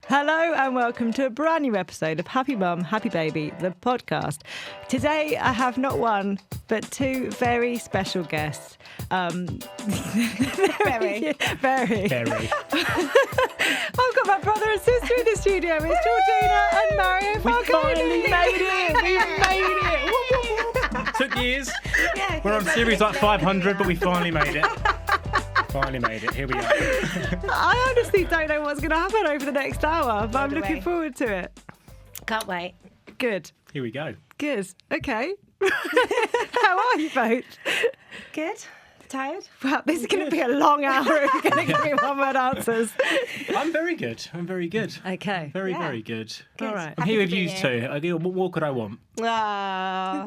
Hello and welcome to a brand new episode of Happy Mum, Happy Baby, the podcast. Today I have not one, but two very special guests. Very. I've got my brother and sister in the studio. It's Giorgina and Mario. We finally made it! We made it! Took years. Yeah, We're on series like 500, but we finally made it. Finally made it. Here we are. I honestly don't know what's going to happen over the next hour, but I'm looking forward to it. Can't wait. Good. Here we go. Good. Okay. How are you both? Good. Tired? Well, this is going to be a long hour if you're going to give me one-word answers. I'm very good. Okay. Very good. All right. I'm here with you too. What more could I want? Isn't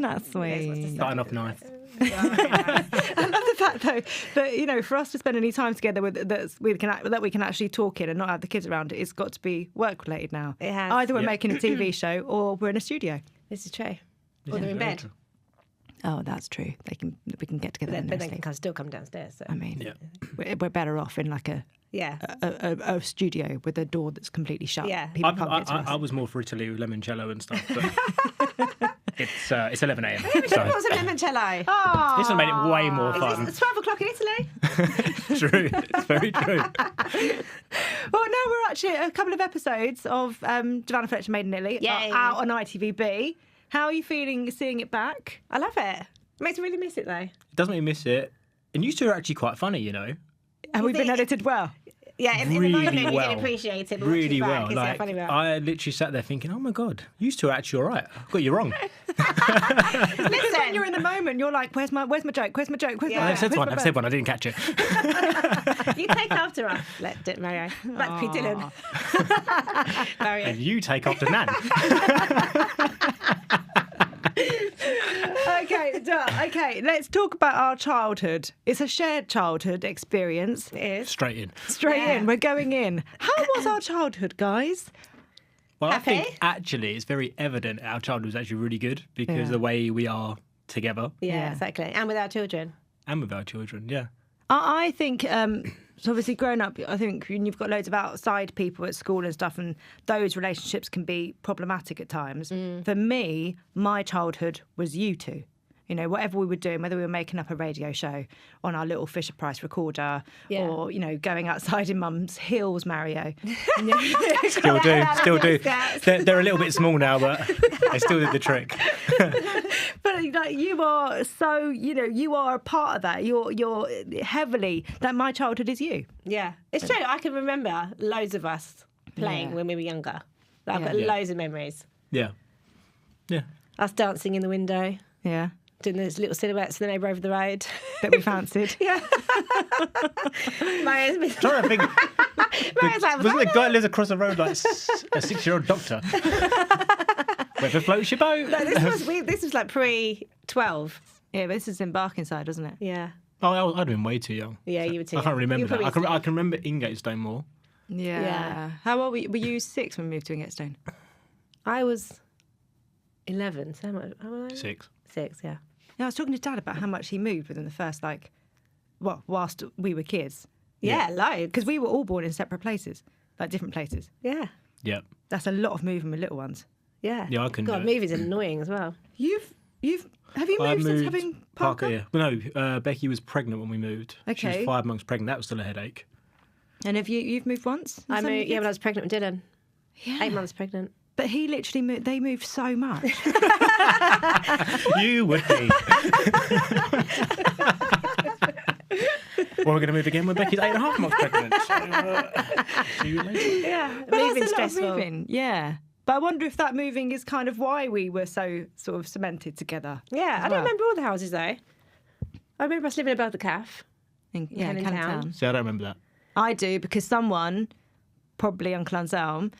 that sweet? Starting off nice. I love the fact, though, that, you know, for us to spend any time together that we can actually talk in and not have the kids around, it's got to be work-related now. It has. Either we're Yep. making a TV show or we're in a studio. This is true. Or they're in bed. True. Oh, that's true. We can get together. But they can still come downstairs. So. I mean, Yeah. we're better off in like a studio with a door that's completely shut. Yeah. People can't get to us. I was more for Italy with limoncello and stuff, but it's 11 a.m. Who So was a limoncello? Oh, this has made it way more fun. It's 12 o'clock in Italy. True. It's very true. Well, now we're actually a couple of episodes of Giovanna Fletcher Made in Italy Yay. out on ITVB. How are you feeling seeing it back? I love it. It makes me really miss it, though. It doesn't make me miss it. And you two are actually quite funny, you know. And we've been think- edited well. Yeah, in Really the moment you well. can appreciate it. But Really once you're well. back, it's Like, funny about. I literally sat there thinking, oh my God, you two are actually all right. I got you wrong. Because when Listen, you're in the moment, you're like, where's my joke? Where's my joke? Where's Yeah. my I've said one, where's my I didn't catch it. you take after us. Mario. Like P. Dylan. Mario. And you take after Nan. Okay, let's talk about our childhood. It's a shared childhood experience. It is. Straight in. Straight Yeah. in, we're going in. How was our childhood, guys? Well, Happy? I think actually it's very evident our childhood was actually really good because Yeah. the way we are together Yeah, exactly. And with our children. and with our children, yeah. I think, so obviously growing up, I think you've got loads of outside people at school and stuff, and those relationships can be problematic at times. For me, my childhood was you two. You know, whatever we were doing, whether we were making up a radio show on our little Fisher-Price recorder Yeah. or, you know, going outside in Mum's heels, Mario. Still do. Scouts. They're a little bit small now, but they still did the trick. But like, you are so, you know, you are a part of that. You're heavily, that my childhood is you. Yeah. It's true. I can remember loads of us playing Yeah. when we were younger. Like, I've Yeah. got Yeah. loads of memories. Yeah. Yeah. Us dancing in the window, Yeah. doing those little silhouettes of the neighbour over the road. That we fancied. Yeah. Mario's been... Trying to think. Mario's like, Wasn't the guy that lives across the road like a 6-year-old doctor? Whether floats your boat. No, this was like pre-12. Yeah, but this is in Barkingside, isn't it? Yeah. Oh, I'd have been way too young. Yeah, you were too I can't young. remember You were that. probably I can remember Ingatestone more. Yeah. How old were you 6 when we moved to Ingatestone? I was 11. So how much? How old? 6. 6, yeah. Yeah, I was talking to Dad about how much he moved within the first, whilst we were kids. Yeah, loads. Because we were all born in separate places, like different places. Yeah. Yep. That's a lot of moving with little ones. Yeah. Yeah, I couldn't God, do it. movies are annoying as well. Have you moved since having Parker? Yeah. Well, no, Becky was pregnant when we moved. She Okay. was 5 months pregnant. That was still a headache. And you've moved once? I Some moved, yeah, kids? when I was pregnant with Dylan. Yeah. 8 months pregnant. But he literally moved, they moved so much. You would be. Well, we're going to move again when Becky's 8.5 months pregnant. So, see you later. Yeah. But Moving that's a lot of stressful. moving, yeah. But I wonder if that moving is kind of why we were so sort of cemented together. Yeah, as I don't well. remember all the houses though. I remember us living above the calf. In Canning Canning Town. Town. See, I don't remember that. I do, because someone, probably Uncle Anselm,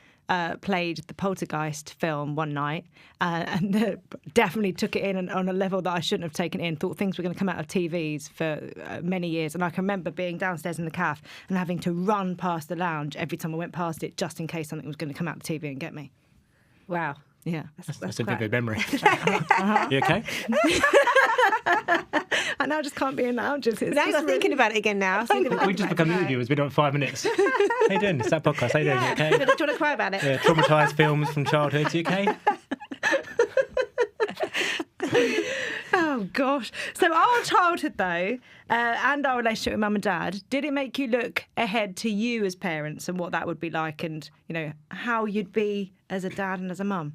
played the Poltergeist film one night and definitely took it in on a level that I shouldn't have taken it in, thought things were going to come out of TVs for many years. And I can remember being downstairs in the calf and having to run past the lounge every time I went past it just in case something was going to come out of the TV and get me. Wow. Yeah. That's a vivid memory. Uh-huh. You okay? I now just can't be in lounges. It's Now I'm just thinking about it again now. We just become movie viewers. We've been on 5 minutes. How you doing? It's that podcast. How you doing? You okay? Do you want to cry about it? Yeah, traumatised films from childhood. You okay? Oh gosh. So our childhood though, and our relationship with mum and dad, did it make you look ahead to you as parents and what that would be like, and how you'd be as a dad and as a mum?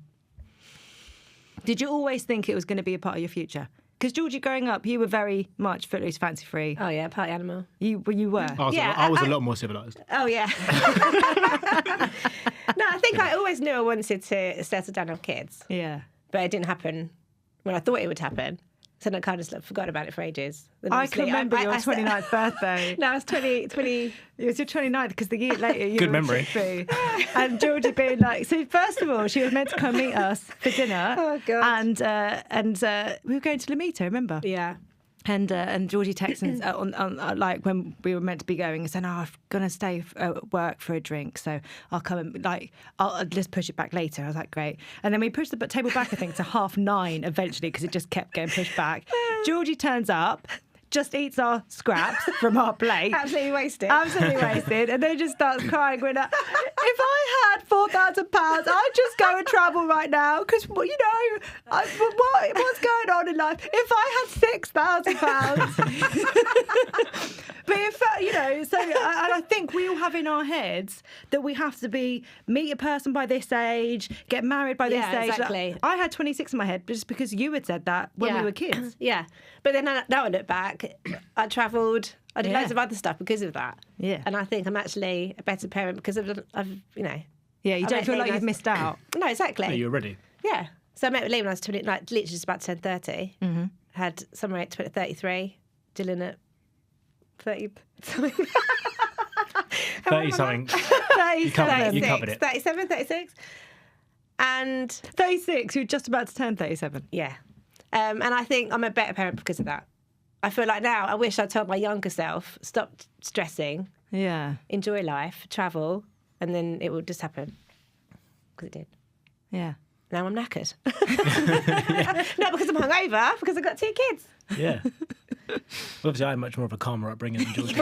Did you always think it was going to be a part of your future? Because Georgie, growing up, you were very much footloose, fancy free. Oh yeah, party animal. You were. I was a lot more civilised. Oh yeah. No, I think I always knew I wanted to settle down and have kids, Yeah. but it didn't happen when I thought it would happen. So I kind of forgot about it for ages. Then I can obviously remember your 29th birthday. No, I was 20. It was your 29th because the year later you Good were memory. 60. And Georgie being like, so first of all, she was meant to come meet us for dinner. Oh, God. And we were going to Lamito, remember? Yeah. And Georgie texted on like when we were meant to be going and saying, "Oh, I'm gonna stay at work for a drink, so I'll come and I'll just push it back later." I was like, "Great." And then we pushed the table back, I think, to 9:30 eventually because it just kept getting pushed back. Georgie turns up, just eats our scraps from our plate. Absolutely wasted. Absolutely wasted. And then just starts crying. Going, if I had £4,000, I'd just go and travel right now because, what's going on in life? If I had £6,000. But and I think we all have in our heads that we have to meet a person by this age, get married by this age. Exactly. Like, I had 26 in my head just because you had said that when we were kids. Yeah. But then now I look back, I travelled, I did loads of other stuff because of that. Yeah. And I think I'm actually a better parent because I've Yeah, you don't feel like you've missed out. No, exactly. No, you're ready. Yeah. So I met with Lee when I was 20, literally just about to turn 30. Mm-hmm. Had Summer at 33, Dylan at 30 something. 30 something. 37. You covered it. 37, 36. And 36, you're just about to turn 37. yeah. And I think I'm a better parent because of that. I feel like now I wish I told my younger self, stop stressing, Yeah. enjoy life, travel, and then it will just happen. Because it did. Yeah. Now I'm knackered. Not because I'm hungover, because I've got 2 kids. Yeah. Well, obviously, I had much more of a calmer upbringing than Georgie.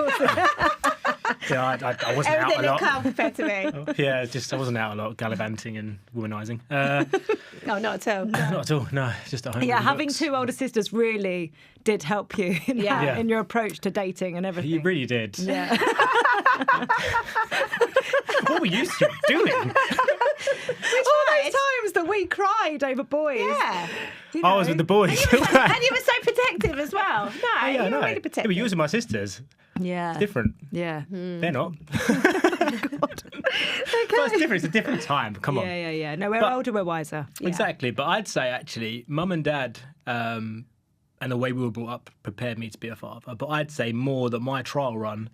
Yeah, I wasn't out a Everything lot. calm compared to me. Yeah, I wasn't out a lot, gallivanting and womanising. No, not at all. Not at all. No, just at home. Yeah, reading having books. 2 older sisters really did help you in, Yeah. in your approach to dating and everything. You really did. Yeah. What were you doing? All those times that we cried over boys. Yeah. I was with the boys. And you were so protective as well. No, Yeah, you no. were really Yeah, protective. but yours and my sisters, Yeah. different. Yeah. They're not. Okay. But it's different. It's a different time. Come on. Yeah. No, we're But- older, we're wiser. Exactly. But I'd say actually, mum and dad and the way we were brought up prepared me to be a father. But I'd say more that my trial run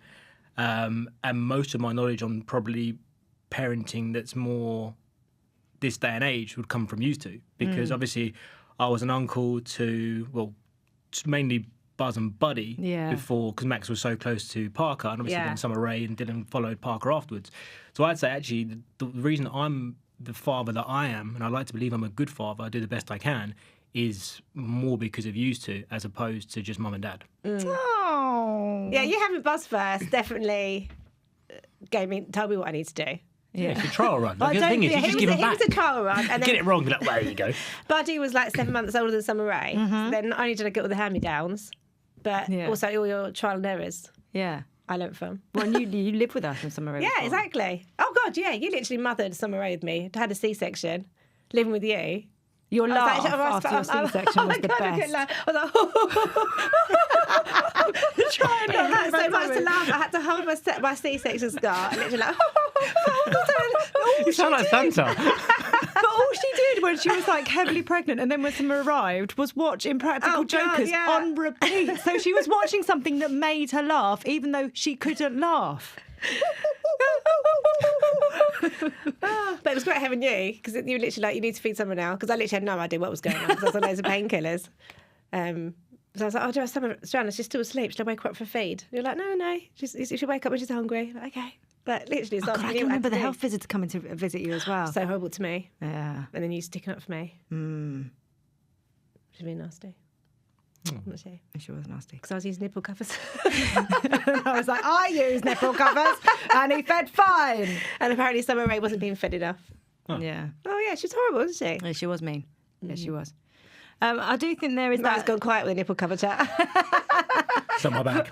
and most of my knowledge on probably parenting that's more this day and age would come from you two. Because obviously I was an uncle to mainly Buzz and Buddy before, because Max was so close to Parker, and obviously then Summer Rae and Dylan followed Parker afterwards. So I'd say actually the reason I'm the father that I am, and I like to believe I'm a good father, I do the best I can, is more because of you two as opposed to just mum and dad. Oh. Yeah, you having Buzz first definitely told me what I need to do. Yeah, it's a trial run. I Like, the don't thing is, you think- just He give them was back. a trial run. And Get then it wrong, be like, well, there you go. Buddy was like 7 months older than Summer Rae. So then not only did I get all the hand-me-downs, but also all your trial and errors Yeah. I learnt from. Well, and you live with us in Summer Rae. Yeah, before. exactly. Oh, God, yeah. You literally mothered Summer Rae with me. Had a C-section. Living with you. Your I laugh was like, after your C-section was the God, I best. couldn't laugh. I was like, I had so much to laugh. I had to hold my C-section scar. And literally like, You sound like Santa. But all she did when she was like heavily pregnant and then when Summer arrived was watch Impractical Oh, God, Jokers yeah. on repeat. So she was watching something that made her laugh even though she couldn't laugh. But it was great having you because you were literally like, you need to feed someone now because I literally had no idea what was going on because I was on loads of painkillers. So I was like, oh, Joanna, she's still asleep. Should I wake her up for a feed? You're like, no. She should wake up when she's hungry. Like, okay. Like, literally, it's God, something I you can had remember to the do. health visitor coming to visit you as well. So horrible to me. Yeah. And then you sticking up for me. Mm. Which is really nasty. Not she? She was nasty. Because I was using nipple covers. I was like, I use nipple covers, and he fed fine. And apparently Summer Rae wasn't being fed enough. Yeah. Oh, yeah, she's horrible, isn't she? Yeah, she was mean. Yeah, she was. I do think there is Matt's that. gone quiet with the nipple cover chat. It's on my back.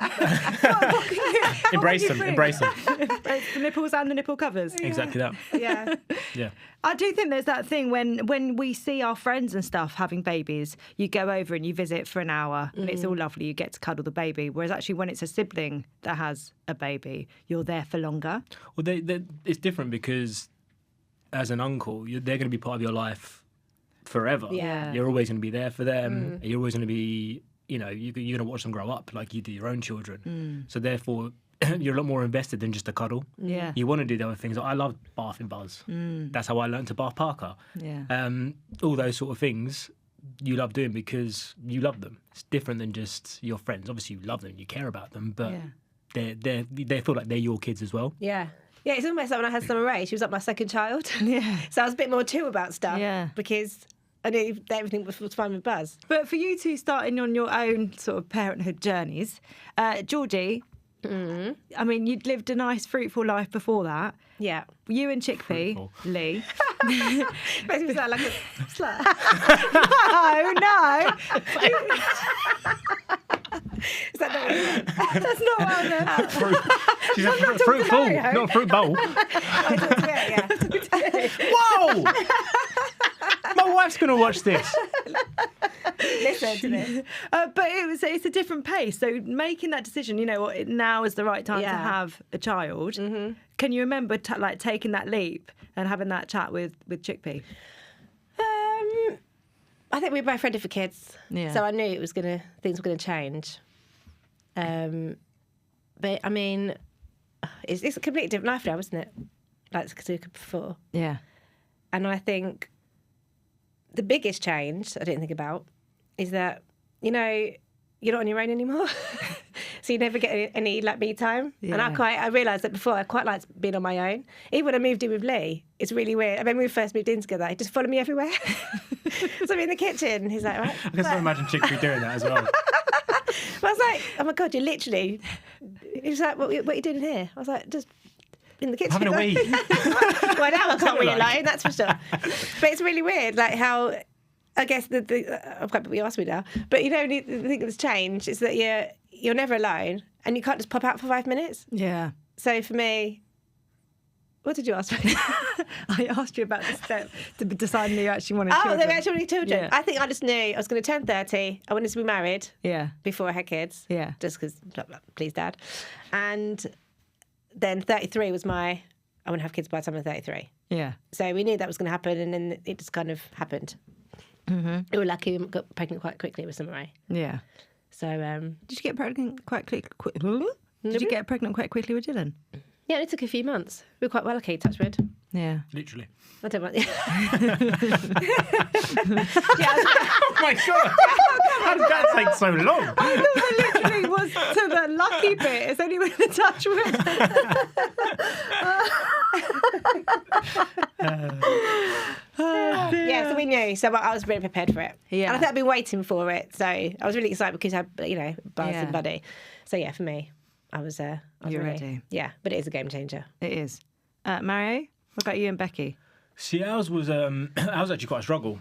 Embrace them. The nipples and the nipple covers. Exactly that. Yeah. Yeah. I do think there's that thing when we see our friends and stuff having babies, you go over and you visit for an hour and it's all lovely. You get to cuddle the baby. Whereas actually when it's a sibling that has a baby, you're there for longer. Well, it's different because as an uncle, they're going to be part of your life forever. Yeah. You're always going to be there for them. You're always going to be, you're going to watch them grow up like you do your own children. So therefore, you're a lot more invested than just a cuddle. Yeah. You want to do the other things. I love bathing Buzz. That's how I learned to bath Parker. Yeah. All those sort of things you love doing because you love them. It's different than just your friends. Obviously, you love them, you care about them, but they feel like they're your kids as well. Yeah. Yeah, it's almost like when I had Summer Rae, she was like my second child. Yeah. So I was a bit more chill about stuff. Yeah. Because I knew that everything was fine with Buzz. But for you two starting on your own sort of parenthood journeys, Georgie, I mean, you'd lived a nice, fruitful life before that. Yeah. You and Chickpea, Fruitful. Lee. Makes me sound like a slut. No. Is that not what you meant? That's not what I meant. She's a fruit bowl, not a fruit bowl. I talked to her, yeah. Whoa! My wife's going to watch this. Listen to this. But it's a different pace. So making that decision, you know what, now is the right time to Yeah. have a child. Can you remember taking that leap and having that chat with Chickpea? I think we were both ready for kids. Yeah. So I knew things were gonna change. But I mean, it's a completely different life now, isn't it? Like before. Yeah. And I think the biggest change I didn't think about is that, you're not on your own anymore. So you never get any like me time. Yeah. And I realised that before I quite liked being on my own. Even when I moved in with Lee, it's really weird. I mean, when we first moved in together, he just followed me everywhere. So I'm in the kitchen, he's like, right. I can still imagine Chickpea doing that as well. But I was like, oh my God, you're literally... He was like, what are you doing here? I was like, just in the kitchen. Having a wee. Well, now I can't wee like. alone, that's for sure. But it's really weird, like how... I guess I can't believe you asked me now. But the thing that's changed is that you're never alone and you can't just pop out for 5 minutes. Yeah. So for me... What did you ask me? I asked you about the step to deciding that you actually wanted Oh, children. they actually wanted children. Yeah. I think I just knew I was going to turn 30. I wanted to be married Yeah. before I had kids. Yeah. Just because, please, Dad. And then 33 was I want to have kids by the time I'm 33. Yeah. So we knew that was going to happen, and then it just kind of happened. We were lucky we got pregnant quite quickly with Summer Rae. Yeah. So, Did you get pregnant quite quickly? Did you get pregnant quite quickly with Dylan? yeah, it took a few months. We were quite well lucky, touch wood. Yeah. Literally. I don't want... Oh my God! How did that take so long? I thought it literally was to the lucky bit. It's only when the touch Yeah, so we knew. So I was really prepared for it. Yeah. And I think I've been waiting for it. So I was really excited because I had, Buzz Yeah. and Buddy. So yeah, for me, I was You're really, ready. Yeah, but it is a game changer. It is. Mario, what about you and Becky? See, ours was actually quite a struggle.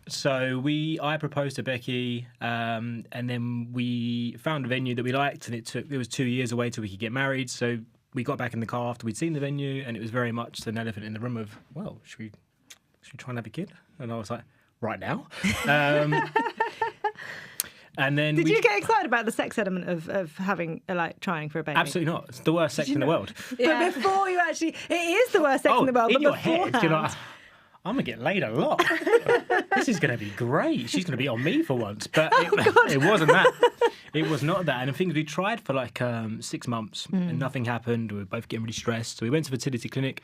So I proposed to Becky, and then we found a venue that we liked, and it was 2 years away till we could get married. So we got back in the car after we'd seen the venue, and it was very much an elephant in the room of, well, should we try and have a kid? And I was like, right now. And then Did you get excited about the sex element of having trying for a baby? Absolutely not. It's the worst sex in the world. Yeah. But before you actually, it is the worst sex in the world. in but your head, beforehand, you're like, I'm going to get laid a lot. This is going to be great. She's going to be on me for once. But it wasn't that. It was not that. And the thing is, we tried for 6 months and nothing happened. We were both getting really stressed. So we went to the fertility clinic,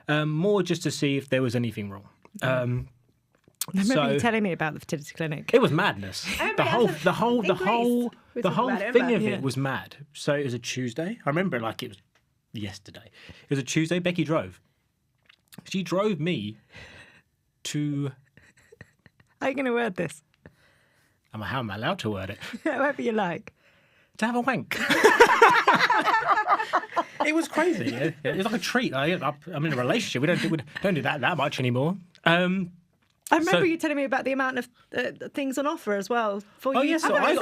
more just to see if there was anything wrong. I remember you telling me about the fertility clinic. It was madness. The whole We talked about it, thing of remember? it was mad. So it was a Tuesday. I remember it was yesterday. It was a Tuesday. Becky drove. She drove me to... How are you going to word this? How am I allowed to word it? However you like. To have a wank. It was crazy. It was like a treat. I'm in a relationship. We don't do that much anymore. I remember you telling me about the amount of things on offer as well. For you. Yes. So I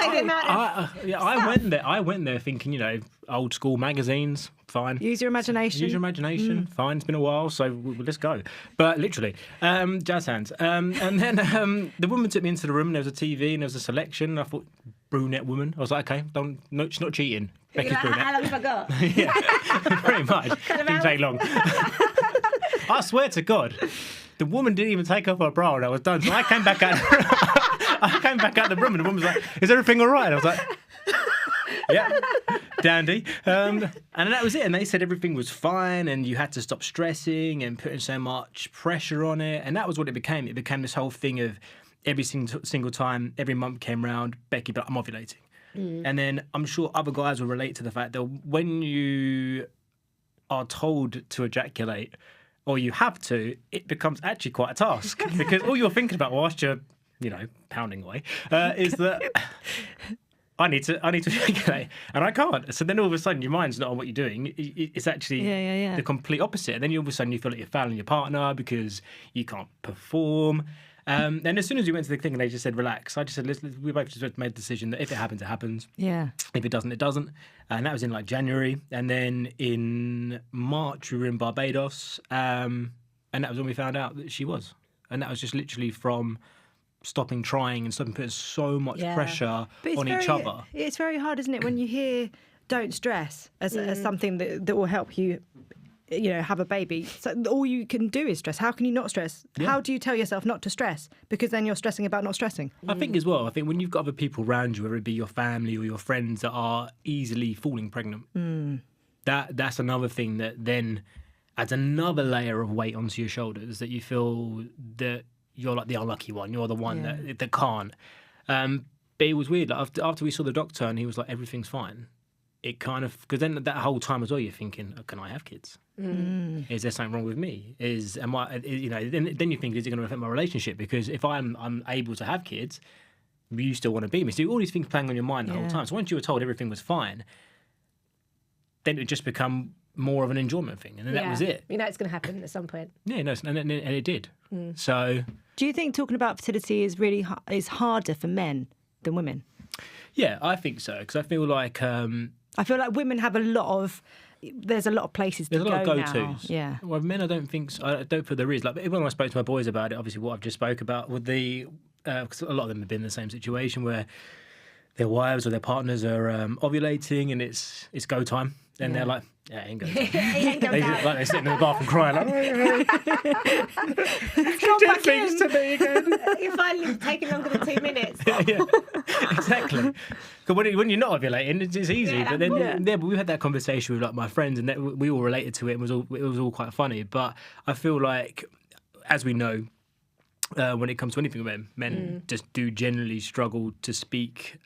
went there thinking, old school magazines, fine. Use your imagination. Use your imagination, fine. It's been a while, so let's go. But literally, jazz hands. And then the woman took me into the room. And there was a TV and there was a selection. And I thought, brunette woman. I was like, okay, no, she's not cheating. Becky's brunette. How long have I got? Yeah, pretty much. Didn't take long. I swear to God. The woman didn't even take off her bra and I was done. So I came back out. The room and the woman was like, "Is everything all right?" And I was like, "Yeah, dandy." And that was it. And they said everything was fine and you had to stop stressing and putting so much pressure on it. And that was what it became. It became this whole thing of every single time, every month came round, Becky, but I'm ovulating. And then I'm sure other guys will relate to the fact that when you are told to ejaculate, or you have to, it becomes actually quite a task because all you're thinking about whilst you're, pounding away, is that I need to ejaculate and I can't. So then all of a sudden your mind's not on what you're doing. It's actually the complete opposite. And then all of a sudden you feel like you're failing your partner because you can't perform. And as soon as we went to the thing and they just said, relax, I just said, we both just made the decision that if it happens, it happens. Yeah. If it doesn't, it doesn't. And that was in January. And then in March, we were in Barbados. And that was when we found out that she was. And that was just literally from stopping trying and stopping putting so much pressure on each other. It's very hard, isn't it, when you hear don't stress as something that will help you have a baby. So all you can do is stress. How can you not stress? Yeah. How do you tell yourself not to stress? Because then you're stressing about not stressing. I think as well, when you've got other people around you, whether it be your family or your friends that are easily falling pregnant, that's another thing that then adds another layer of weight onto your shoulders, that you feel that you're like the unlucky one. You're the one that can't. But it was weird. After we saw the doctor and he was like, everything's fine. It kind of, because then that whole time as well, you're thinking, can I have kids? Is there something wrong with me? Then you think, is it going to affect my relationship? Because if I'm able to have kids, you still want to be me. So all these things playing on your mind the whole time. So once you were told everything was fine, then it just become more of an enjoyment thing, and then that was it. It's going to happen at some point. Yeah, no, and it did. So, do you think talking about fertility is harder for men than women? Yeah, I think so, because I feel like women have there's a lot of places to go now. There's a lot of go-tos. Yeah. Well, men, I don't think so. I don't feel there is. Like, when I spoke to my boys about it, obviously what I've just spoke about with because a lot of them have been in the same situation where their wives or their partners are ovulating and it's go time. And they're like, yeah, it ain't go time. They're sitting in the bathroom crying like, she did things to me again. You're finally taking longer than 2 minutes. Yeah, exactly. Because when you're not ovulating, it's easy. But then, but we had that conversation with my friends, and we all related to it, and it was all quite funny. But I feel like, as we know, when it comes to anything with men just do generally struggle to speak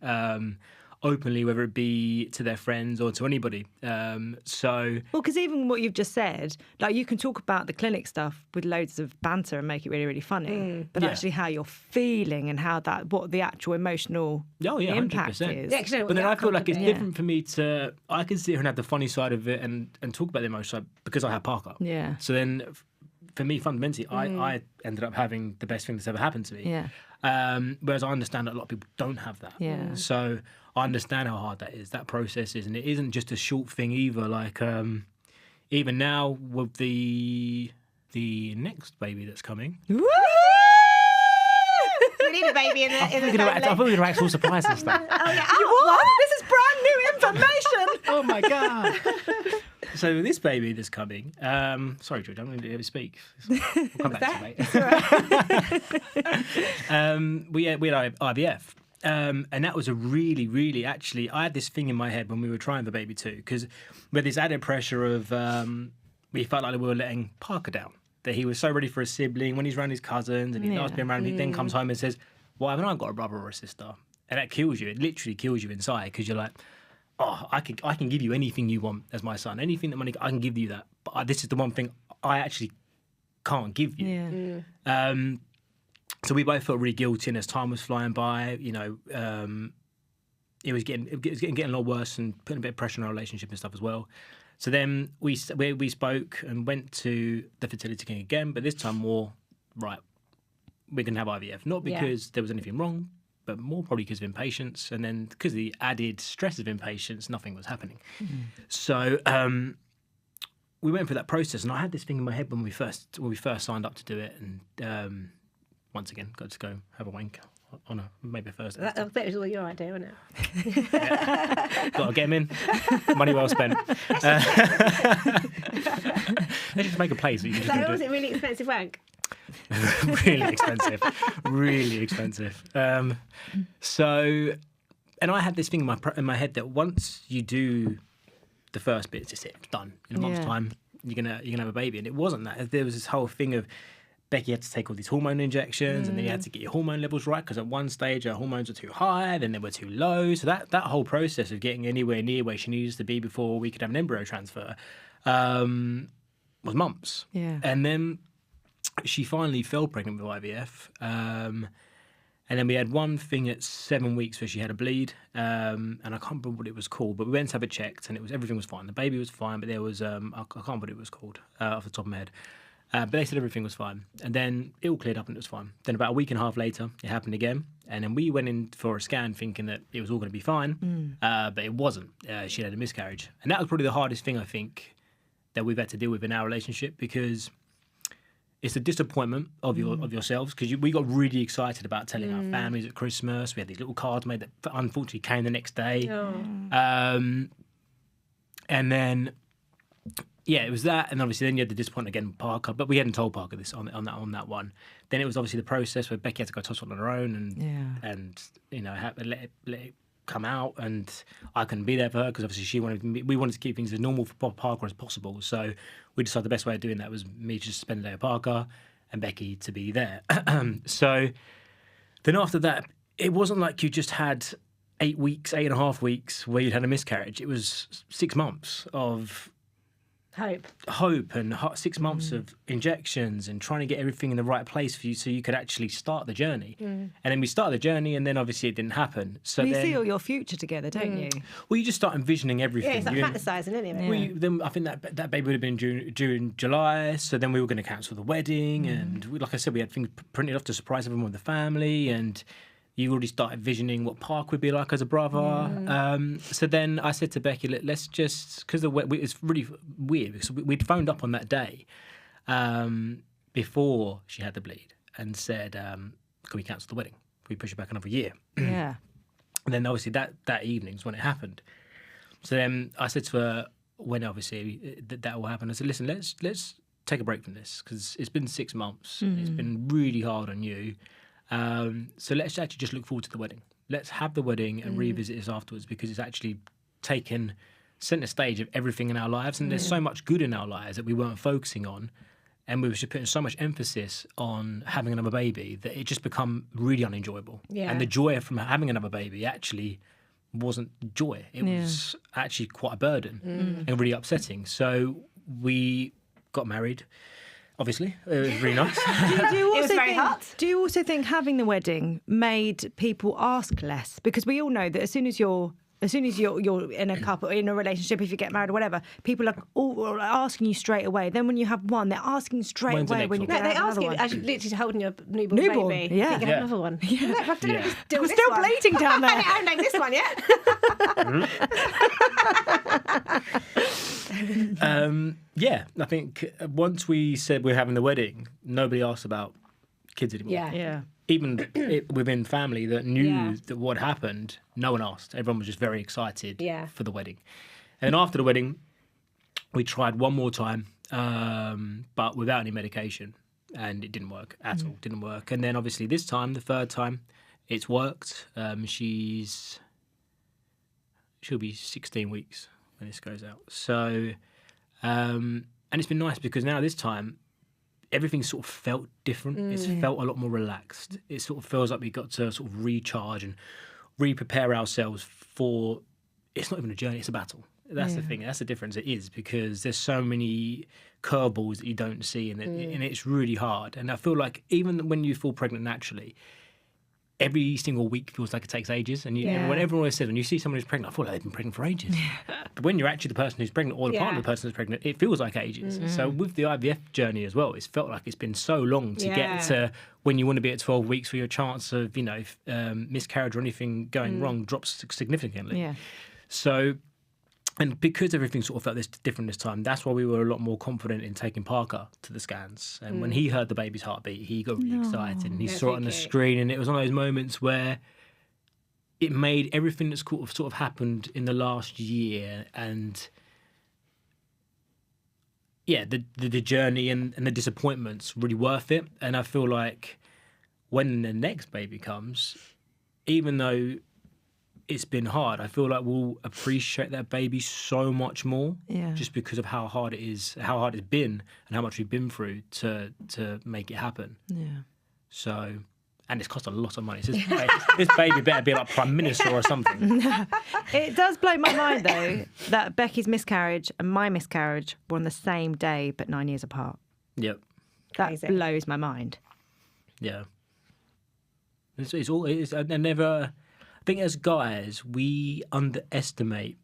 openly, whether it be to their friends or to anybody. Because even what you've just said, you can talk about the clinic stuff with loads of banter and make it really, really funny, but actually how you're feeling and what the actual emotional impact 100%. is. Yeah, but then I feel like it's different for me I can sit here and have the funny side of it and talk about the emotional side because I have Parker. Yeah. So then for me, fundamentally, I ended up having the best thing that's ever happened to me. Yeah. Whereas I understand that a lot of people don't have that. Yeah. So I understand how hard that process is, and it isn't just a short thing either. Even now with the next baby that's coming. Woo! We need a baby in the I thought we were going to actual surprise and stuff. Oh, yeah. What? This is brand new information. Oh my God. So this baby that's coming, sorry, George, I'm going to speak. We'll come back to you later. We had IVF. And that was a really, really, actually, I had this thing in my head when we were trying the baby too, because with this added pressure of, we felt like we were letting Parker down, that he was so ready for a sibling when he's around his cousins and he loves being around, he then comes home and says, well, haven't I got a brother or a sister? And that kills you. It literally kills you inside because you're like, I can give you anything you want as my son, anything that money I can give you that, but this is the one thing I actually can't give you. Yeah. So we both felt really guilty, and as time was flying by, it was getting a lot worse and putting a bit of pressure on our relationship and stuff as well. So then we spoke and went to the fertility clinic again, but this time more, right, we're going to have IVF. Not because there was anything wrong, but more probably because of impatience. And then because of the added stress of impatience, nothing was happening. So we went through that process, and I had this thing in my head when we first signed up to do it. And once again, got to go have a wank on maybe a Thursday. That was all your idea, wasn't it? Got to get him in. Money well spent. Let's just make a play so you can just do Was it. it really expensive wank? Really expensive. So, and I had this thing in my head that once you do the first bit, it's just it, it's done. In a month's time, you're gonna have a baby. And it wasn't that. There was this whole thing of Becky had to take all these hormone injections, and then you had to get your hormone levels right, because at one stage her hormones were too high, then they were too low. So that whole process of getting anywhere near where she needs to be before we could have an embryo transfer was months. Yeah. And then she finally fell pregnant with IVF. And then we had one thing at 7 weeks where she had a bleed, and I can't remember what it was called, but we went to have it checked, and everything was fine. The baby was fine, but there was I can't remember what it was called off the top of my head. But they said everything was fine. And then it all cleared up and it was fine. Then about a week and a half later, it happened again. And then we went in for a scan thinking that it was all going to be fine, but it wasn't. She had a miscarriage. And that was probably the hardest thing, I think, that we've had to deal with in our relationship, because it's a disappointment of yourselves, because we got really excited about telling our families at Christmas. We had these little cards made that unfortunately came the next day. And then... yeah, it was that, and obviously then you had the disappointment again with Parker, but we hadn't told Parker this on that one. Then it was obviously the process where Becky had to go to hospital on her own, and let it come out, and I couldn't be there for her because obviously we wanted to keep things as normal for Parker as possible. So we decided the best way of doing that was me to just spend the day with Parker and Becky to be there. So then after that, it wasn't like you just had 8.5 weeks where you'd had a miscarriage. It was 6 months of hope and 6 months of injections and trying to get everything in the right place for you so you could actually start the journey. And then we started the journey, and then obviously it didn't happen. So you see all your future together, don't you? Well, you just start envisioning everything. Yeah, it's like fantasising, isn't it? Then I think that baby would have been due in July, so then we were going to cancel the wedding, and like I said, we had things printed off to surprise everyone with the family, and you already started visioning what Park would be like as a brother. So then I said to Becky, let's just, because it's really weird, because we'd phoned up on that day before she had the bleed and said, can we cancel the wedding? Can we push it back another year? Yeah. And then obviously that evening's when it happened. So then I said to her, when obviously that all happened, I said, listen, let's take a break from this, because it's been 6 months. It's been really hard on you. So let's actually just look forward to the wedding. Let's have the wedding and revisit this afterwards, because it's actually taken centre stage of everything in our lives, and there's so much good in our lives that we weren't focusing on, and we were just putting so much emphasis on having another baby that it just become really unenjoyable. And the joy from having another baby actually wasn't joy. It was actually quite a burden and really upsetting. So we got married. Obviously, it was really nice. It was very hot. Do you also think having the wedding made people ask less? Because we all know that as soon as you're in a couple, in a relationship, if you get married or whatever, people are all asking you straight away. Then when you have one, they're asking straight When's the away next when you one? get They ask another you, one. as you're literally holding your newborn baby, yeah. you can have another one. Yeah. Look, I didn't Yeah. just do I'm this still one. bleeding down there. I haven't named this one yet. Yeah, I think once we said we're having the wedding, nobody asked about kids anymore. Yeah. Even within family that knew that what happened, no one asked. Everyone was just very excited for the wedding. And then after the wedding, we tried one more time, but without any medication, and it didn't work at all. Didn't work. And then obviously this time, the third time, it's worked. She'll be 16 weeks when this goes out. So, and it's been nice because now this time, everything sort of felt different. It's felt a lot more relaxed. It sort of feels like we got to sort of recharge and re-prepare ourselves for it's not even a journey, it's a battle. That's the thing. That's the difference. It is, because there's so many curveballs that you don't see, and it's really hard. And I feel like even when you fall pregnant naturally, every single week feels like it takes ages. And, and when everyone always says, when you see someone who's pregnant, I feel like they've been pregnant for ages. But when you're actually the person who's pregnant, or the partner of the person who's pregnant, it feels like ages. So with the IVF journey as well, it's felt like it's been so long to get to when you want to be at 12 weeks, where your chance of, miscarriage or anything going wrong drops significantly. Yeah. So, and because everything sort of felt different this time, that's why we were a lot more confident in taking Parker to the scans. And when he heard the baby's heartbeat, he got really excited, and he saw it on the screen. And it was one of those moments where it made everything that's sort of happened in the last year, and the journey and the disappointments really worth it. And I feel like when the next baby comes, even though it's been hard, I feel like we'll appreciate that baby so much more, just because of how hard it is, how hard it's been, and how much we've been through to make it happen. Yeah. So, and it's cost a lot of money. So this baby better be like Prime Minister or something. It does blow my mind, though, that Becky's miscarriage and my miscarriage were on the same day, but 9 years apart. Yep. That blows my mind. Yeah. I think as guys, we underestimate.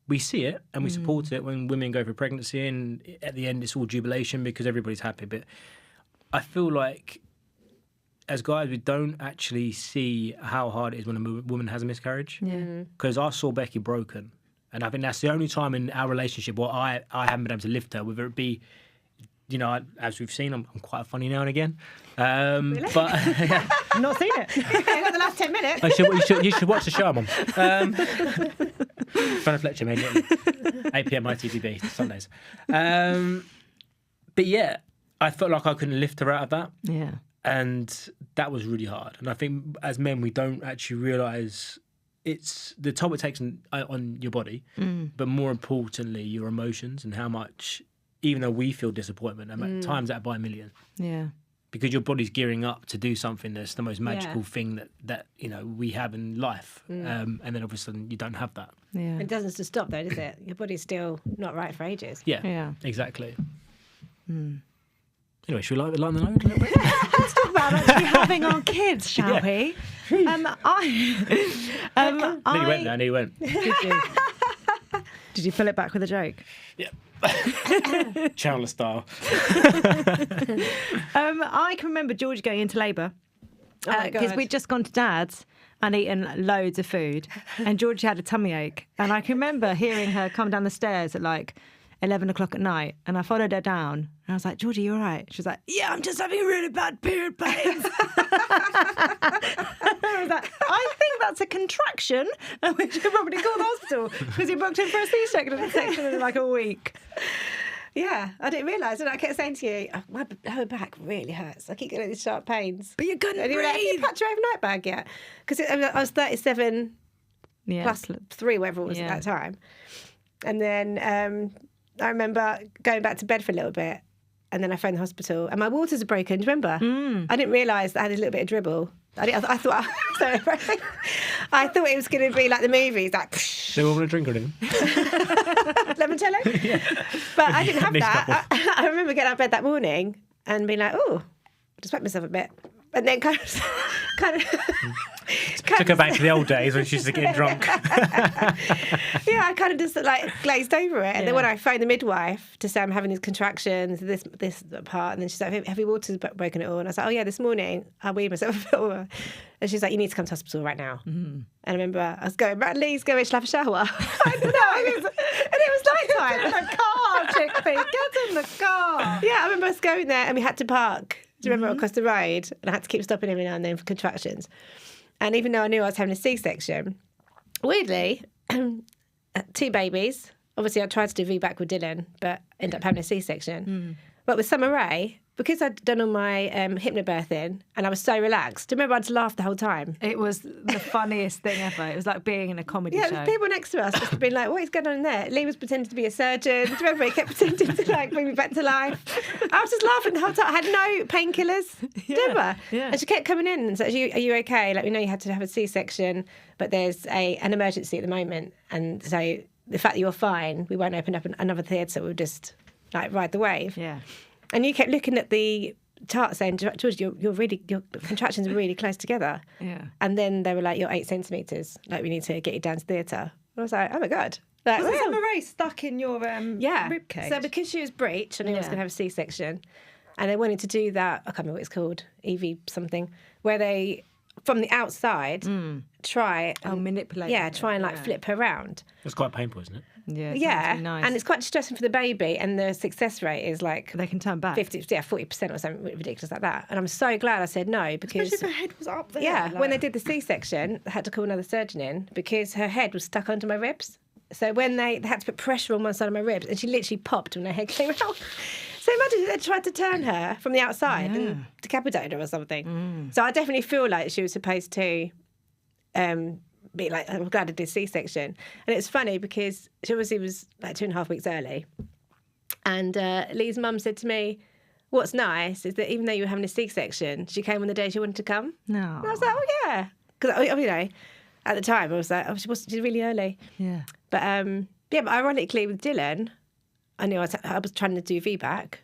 We see it and we support it when women go for pregnancy, and at the end it's all jubilation because everybody's happy. But I feel like as guys, we don't actually see how hard it is when a woman has a miscarriage. Because I saw Becky broken, and I think that's the only time in our relationship where I haven't been able to lift her, whether it be, as we've seen, I'm quite funny now and again. Really? But I've not seen it. Not the last 10 minutes. You should watch the show, Mum. Giovanna Fletcher, maybe 8 p.m. ITV Sundays. But yeah, I felt like I couldn't lift her out of that. Yeah, and that was really hard. And I think as men, we don't actually realise it's the toll it takes on your body, but more importantly, your emotions and how much. Even though we feel disappointment, times that by a million. Yeah. Because your body's gearing up to do something that's the most magical thing that we have in life. And then all of a sudden you don't have that. Yeah. It doesn't just stop though, does it? Your body's still not right for ages. Yeah. Exactly. Anyway, should we lighten the load a little bit? Let's talk about actually having our kids, shall we? Nearly went there, nearly went. Did you fill it back with a joke? Yeah. Chandler style. I can remember George going into labour because we'd just gone to Dad's and eaten loads of food, and George had a tummy ache, and I can remember hearing her come down the stairs at like 11 o'clock at night, and I followed her down and I was like, Georgie, you all right? She was like, yeah, I'm just having really bad period pains. I was like, I think that's a contraction and we should probably call the hospital because you booked in for a C-section in like a week. Yeah, I didn't realise, and I kept saying to you, my lower back really hurts. I keep getting these sharp pains. But you couldn't breathe. Have you packed your overnight bag yet? Because I was 37 plus 3, whatever it was at that time. And then I remember going back to bed for a little bit, and then I phoned the hospital, and my waters are broken. Do you remember? I didn't realise that I had a little bit of dribble. I thought I thought it was going to be like the movies, like. They all want to drink or anything? Limoncello? Yeah. But I didn't have that. I remember getting out of bed that morning and being like, oh, just wet myself a bit, and then kind of. Took her back to the old days when she used to get drunk. Yeah, I kind of just like glazed over it. And then when I phoned the midwife to say I'm having these contractions, this part, and then she's like, have your waters broken at all? And I was like, oh yeah, this morning I weed myself a bit more. And she's like, you need to come to hospital right now. And I remember I was going, Lee's going, she'll have a shower. I know, and it was night time. Get in the car, Chickpea, get in the car. Yeah, I remember us going there and we had to park. Do you remember across the road? And I had to keep stopping every now and then for contractions. And even though I knew I was having a C-section, weirdly, 2 babies. Obviously, I tried to do VBAC with Dylan, but ended up having a C-section. But with Summer Rae, because I'd done all my hypnobirthing and I was so relaxed, I remember I'd laughed the whole time. It was the funniest thing ever. It was like being in a comedy show. Yeah, people next to us must have been like, what is going on in there? Lee was pretending to be a surgeon. Do you remember he kept pretending to like bring me back to life? I was just laughing the whole time. I had no painkillers. Do you remember? Yeah. And she kept coming in and said, are you okay? Like, we know you had to have a C-section, but there's an emergency at the moment. And so the fact that you're fine, we won't open up another theatre. We'll just like ride the wave. Yeah. And you kept looking at the chart saying, George, your contractions are really close together. Yeah. And then they were like, you're 8 centimetres. Like, we need to get you down to theatre. I was like, oh my God. Like, Was Summer Rae stuck in your rib cage? So because she was breech, I knew I was going to have a C-section. And they wanted to do that, I can't remember what it's called, EV something, where they, from the outside, try and manipulate. Yeah, try and like flip her around. It's quite painful, isn't it? Yeah, nice. And it's quite distressing for the baby, and the success rate is like they can turn back 40% or something ridiculous like that. And I'm so glad I said no, because especially if her head was up there. Yeah, when they did the C-section, they had to call another surgeon in because her head was stuck under my ribs. So when they had to put pressure on one side of my ribs, and she literally popped when her head came out. So imagine if they tried to turn her from the outside and decapitated her or something. So I definitely feel like she was supposed to be like, I'm glad I did C-section. And it's funny because she obviously was like 2.5 weeks early. And Lee's mum said to me, what's nice is that even though you were having a C-section, she came on the day she wanted to come. No. And I was like, oh, yeah. Because, you know, at the time I was like, oh, she's really early. Yeah. But, but ironically with Dylan, I knew I was trying to do VBAC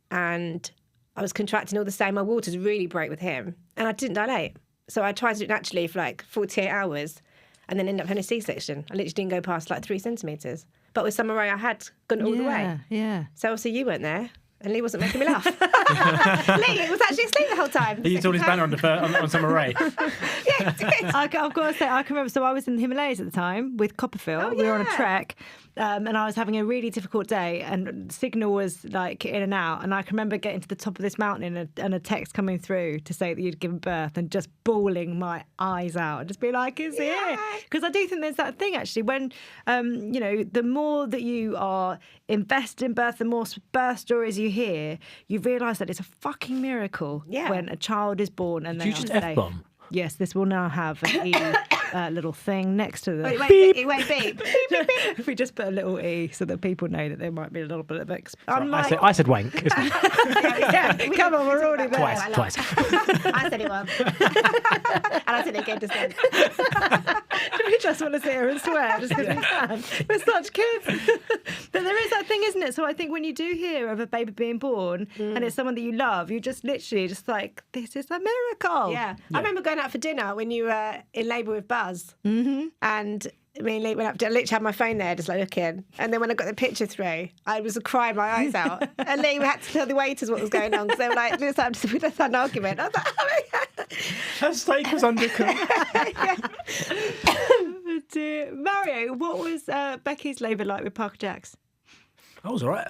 and I was contracting all the same. My waters really broke with him and I didn't dilate. So I tried to do it naturally for like 48 hours and then ended up having a C-section. I literally didn't go past like 3 centimetres. But with Summer Rae, I had gone all the way. Yeah. So obviously you weren't there. And Lee wasn't making me laugh. Lee was actually asleep the whole time. He used all his banner on Summer Rae. Yeah, he did. I've got to say, I can remember, so I was in the Himalayas at the time with Copperfield. Oh, we were on a yeah. trek and I was having a really difficult day and signal was like in and out. And I can remember getting to the top of this mountain and a text coming through to say that you'd given birth and just bawling my eyes out and just be like, it's here. Because I do think there's that thing actually when, you know, the more that you are invested in birth, the more birth stories you hear, you realise that it's a fucking miracle when a child is born and they Did you just F-bomb? Yes, this will now have an E little thing next to the... Wait, beep. If we just put a little E so that people know that there might be a little bit of... I said wank. Come on, we're already there. Twice. I said it once. And I said it again just then. We just want to sit here and swear just because we can. We're such kids. But there is that thing, isn't it? So I think when you do hear of a baby being born and it's someone that you love, you just literally just like, this is a miracle. Yeah. I remember going out for dinner when you were in labour with Buzz. Mm-hmm. And me and Lee went up, I literally had my phone there just like looking. And then when I got the picture through, I was crying my eyes out. And Lee had to tell the waiters what was going on because they were like, we just had an argument. I was like, oh my God. Her steak was undercooked. Oh, dear. Mario, what was Becky's labour like with Parker Jacks? I was all right.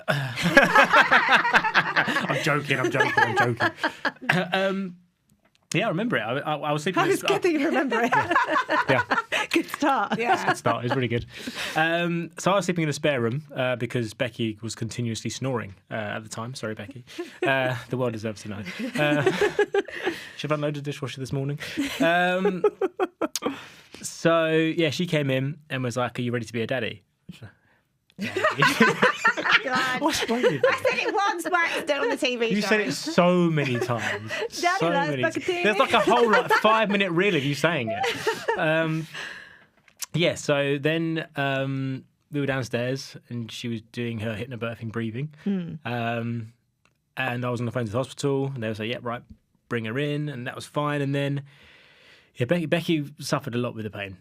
I'm joking. Yeah, I remember it. I was sleeping. It's good that you remember it. Yeah. Good start. Yeah. Good start. It was really good. So I was sleeping in a spare room because Becky was continuously snoring at the time. Sorry, Becky. The world deserves to know. Should have unloaded the dishwasher this morning. So, yeah, she came in and was like, are you ready to be a daddy? God. What's wrong with you? I said it once by accident on the TV show. You said it so many times. Daddy so likes many. bucketeering. There's like a whole 5-minute reel of you saying it. Yeah, so then we were downstairs and she was doing her hypnobirthing breathing. And I was on the phone to the hospital and they was like, yeah, right, bring her in. And that was fine. And then Becky suffered a lot with the pain.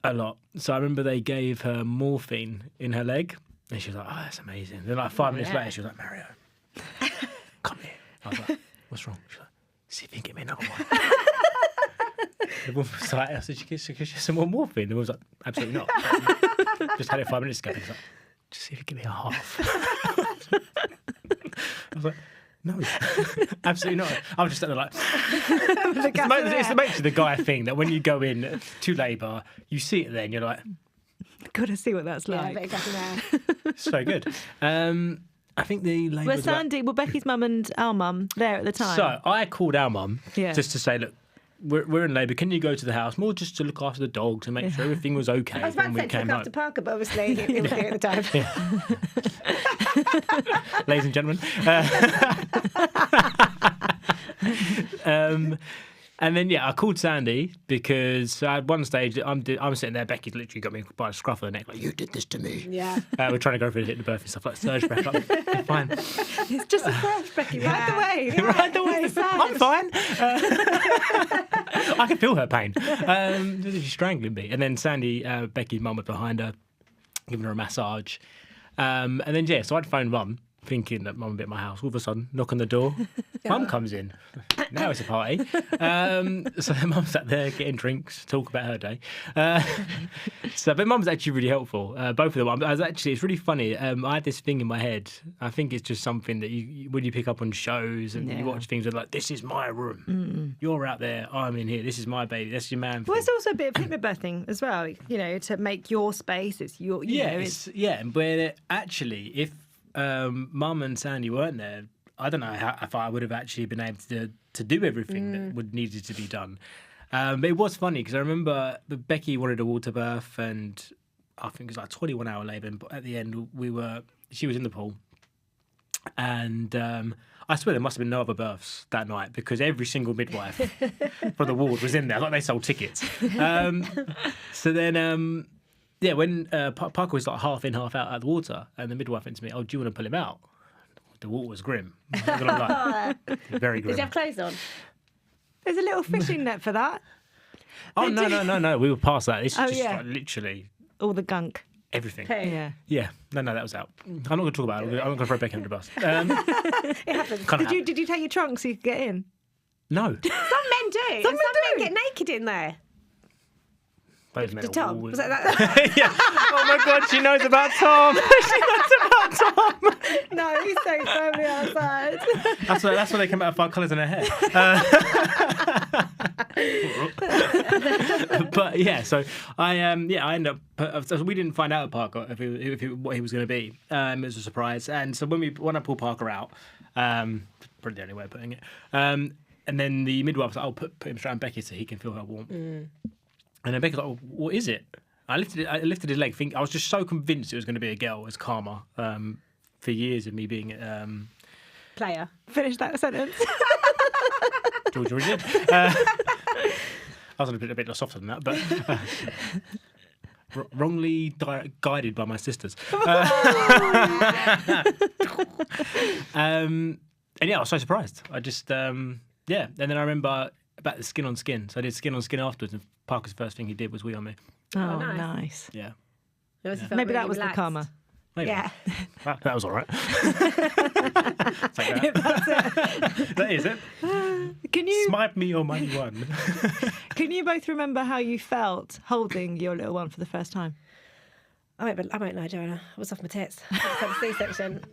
A lot. So I remember they gave her morphine in her leg. And she was like, oh, that's amazing. Then like 5 minutes later, she was like, Mario, come here. I was like, what's wrong? She was like, see if you can get me another one. The woman was like, I said, could she have some more morphine? The woman was like, absolutely not. Just had it 5 minutes ago. He was like, just see if you can give me a half. I was like, no, absolutely not. I was just sitting there like... it's basically the guy thing that when you go in to labour, you see it there and you're like... Got to see what that's Yeah, like. but it doesn't matter. It's so good. And I think the labour Were Sandy, were Becky's mum and our mum there at the time? So I called our mum just to say, look, we're in labour. Can you go to the house more just to look after the dogs and make sure everything was okay? I was about to say to look after Parker, but obviously he was here at the time. Ladies and gentlemen. And then, I called Sandy because at one stage I'm sitting there, Becky's literally got me by the scruff of the neck, like, you did this to me. Yeah. We're trying to go for hit the birth and stuff, like surge back up. Fine. It's just a surge, Becky. Ride the way. Ride the way. I'm fine. I can feel her pain. She's strangling me. And then Sandy, Becky's mum was behind her, giving her a massage. And then, so I'd phoned Mum, thinking that Mum would be at my house. All of a sudden, knock on the door. Mum comes in. Now it's a party. So Mum sat there getting drinks, talk about her day. But Mum's actually really helpful. Both of them. It's really funny. I had this thing in my head. I think it's just something that you when you pick up on shows and you watch things like, this is my room. You're out there. I'm in here. This is my baby. This is your man. Well, it's also a bit of hypnobirthing as well. To make your space. It's your. But actually, if Mum and Sandy weren't there, I don't know if I would have actually been able to do everything that would needed to be done. But it was funny because I remember Becky wanted a water birth, and I think it was like 21-hour labour. But at the end, she was in the pool, and I swear there must have been no other births that night because every single midwife for the ward was in there. Like they sold tickets. So then. When Parker was like half in, half out of the water, and the midwife went to me, "Oh, do you want to pull him out?" The water was grim. Very grim. Did you have clothes on? There's a little fishing net for that. Oh, no. We were past that. This is just like literally... all the gunk. Everything. Yeah. Yeah. No, that was out. I'm not going to talk about it. I'm not going to throw Becky under the bus. It happens. Did you take your trunk so you could get in? No. Some men do. Some men get naked in there. The Tom. Was that? Yeah. Oh my God, she knows about Tom. She knows about Tom. No, he's so firmly outside. That's why they come out of 5 colours in her hair. But so I ended up. So we didn't find out at Parker what he was going to be. It was a surprise, and so when I pulled Parker out, probably the only way of putting it. And then the midwife was like, "I'll put him straight on Becky so he can feel her warmth." And then Becky's like, "Oh, what is it?" I lifted his leg. I was just so convinced it was going to be a girl. As Karma for years of me being player. Finish that sentence. Georgia did. I was a bit softer than that, but wrongly guided by my sisters. And I was so surprised. I just and then I remember about the skin on skin. So I did skin on skin afterwards, and Parker's first thing he did was wee on me. Oh, nice. Yeah. Maybe that was the Karma. Maybe. Yeah. That was all right. Like that. That is it. Can you smite me your money one? Can you both remember how you felt holding your little one for the first time? I won't lie, Joanna. I was off my tits. I had a C-section.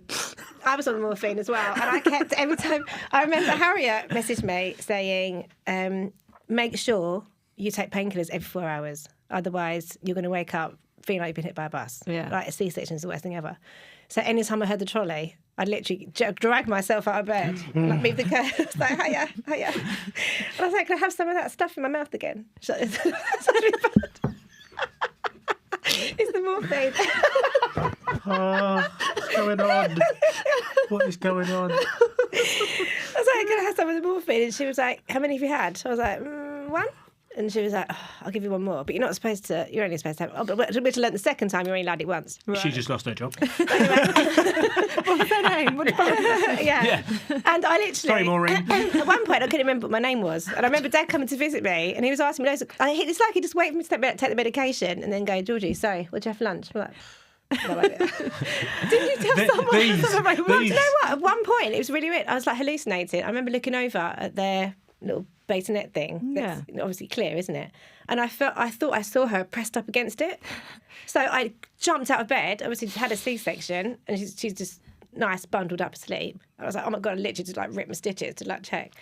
I was on morphine as well, and I kept every time. I remember Harriet messaged me saying, "Make sure you take painkillers every 4 hours, otherwise you're going to wake up feeling like you've been hit by a bus. Yeah. Like a C-section is the worst thing ever." So anytime I heard the trolley, I'd literally drag myself out of bed, like move the curtains, I was like, hiya. And I was like, "Can I have some of that stuff in my mouth again?" That's really bad. It's the morphine. What's going on? What is going on? I was like, "Can I have some of the morphine?" And she was like, "How many have you had?" So I was like, 1. And she was like, "Oh, I'll give you one more. But you're only supposed to have, but we're to learn the second time, you're only allowed it once." Right. She just lost her job. What was her name? Yeah. And I literally... Sorry, Maureen. At one point, I couldn't remember what my name was. And I remember Dad coming to visit me, and he was asking me loads of... It's like he just waited for me to take the medication and then go, "Georgie, so, what'd you have for lunch?" I'm like... No idea. Did you tell someone? These. Do you know what? At one point, it was really weird. I was like hallucinating. I remember looking over at their little bassinet thing. That's obviously clear, isn't it? And I thought I saw her pressed up against it. So I jumped out of bed. Obviously, had a C-section, and she's just nice, bundled up asleep. I was like, "Oh my God!" I literally just like ripped my stitches to like check.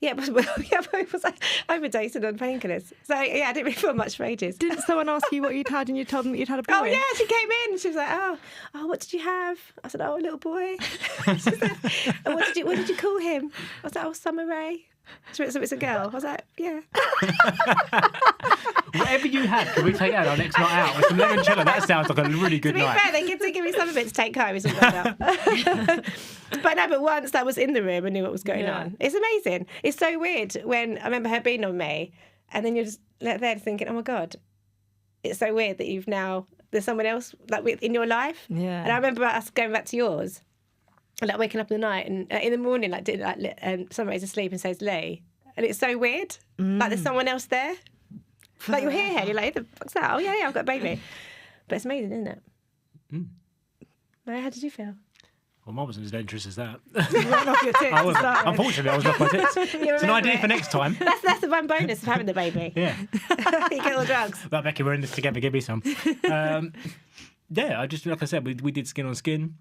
Yeah, but it was like overdosing on painkillers. So yeah, I didn't really feel much for ages. Didn't someone ask you what you'd had and you told them that you'd had a boy? Oh yeah, she came in and she was like, oh, what did you have? I said, oh, a little boy. She said, and what did you call him? I was like, oh, Summer Rae. So it's a girl. I was like, yeah. Whatever you had, can we take out our next night out with some limoncello? That sounds like a really good night. To be fair, they did give me some of it to take home. It's all grown up. But once I was in the room, I knew what was going on. It's amazing. It's so weird when I remember her being on me, and then you're just there thinking, oh my God, it's so weird that there's someone else in your life. Yeah. And I remember us going back to yours. Like waking up in the night and in the morning, somebody's asleep and says Lee, and it's so weird. Like there's someone else there. Like you're here, you're like, who the fuck's that? Oh yeah, I've got a baby. But it's amazing, isn't it? How did you feel? Well, mine wasn't as dangerous as that. You went off your tits. Unfortunately, I was off my tits. It's an idea for next time. That's the one bonus of having the baby. Yeah. You get all the drugs. But Becky, we're in this together. Give me some. Yeah, I just like I said, we did skin on skin.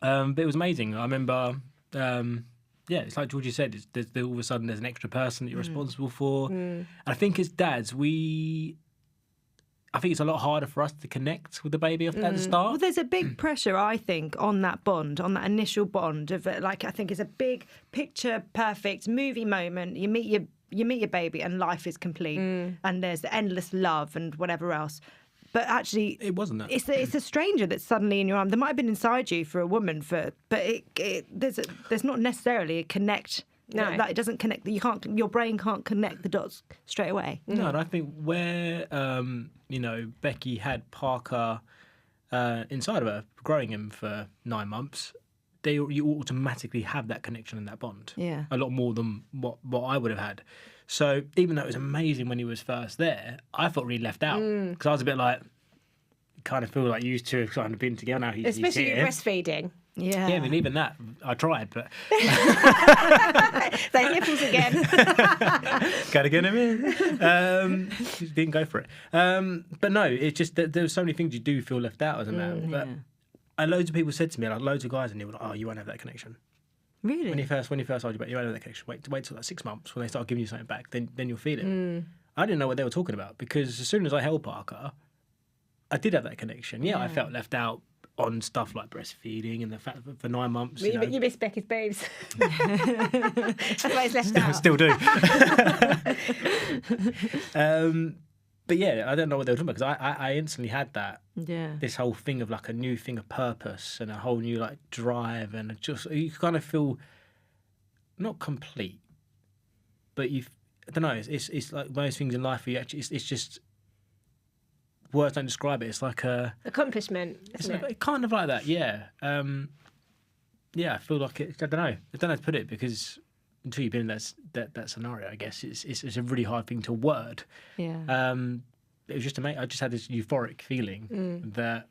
But it was amazing. I remember, it's like Georgie said, all of a sudden there's an extra person that you're responsible for. I think as dads, I think it's a lot harder for us to connect with the baby at the start. Well, there's a big pressure, I think, on that bond, on that initial bond of I think it's a big picture perfect movie moment. You meet your baby and life is complete, and there's the endless love and whatever else. But actually, it wasn't that. It's a stranger that's suddenly in your arm. There might have been inside you for a woman, but there's not necessarily a connect. No, it doesn't connect. Your brain can't connect the dots straight away. No, and I think where Becky had Parker inside of her, growing him for 9 months, you automatically have that connection and that bond. Yeah, a lot more than what I would have had. So even though it was amazing when he was first there, I felt really left out because I was a bit like, kind of feel like you two have kind of been together now. Especially he's breastfeeding. Yeah. Yeah, I mean, even that, I tried, but... They nipples again. Gotta get him in. Didn't go for it. But no, it's just that there's so many things you do feel left out as a man. But and loads of people said to me, like loads of guys in here were like, oh, you won't have that connection. Really? When you first told you about, you won't have that connection. Wait till like 6 months when they start giving you something back, then you'll feel it. I didn't know what they were talking about because as soon as I held Parker, I did have that connection. Yeah, I felt left out on stuff like breastfeeding and the fact that for 9 months. You miss Becky's boobs. That's why it's left out. Still do. But yeah, I don't know what they were talking about because I instantly had that. Yeah. This whole thing of like a new thing of purpose and a whole new like drive and just you kind of feel not complete, but I don't know. It's like most things in life. It's just. Words don't describe it. It's like a accomplishment. It's like, kind of like that, yeah. I feel like it. I don't know how to put it because until you've been in that scenario, I guess it's a really hard thing to word. Yeah. It was just amazing. I just had this euphoric feeling that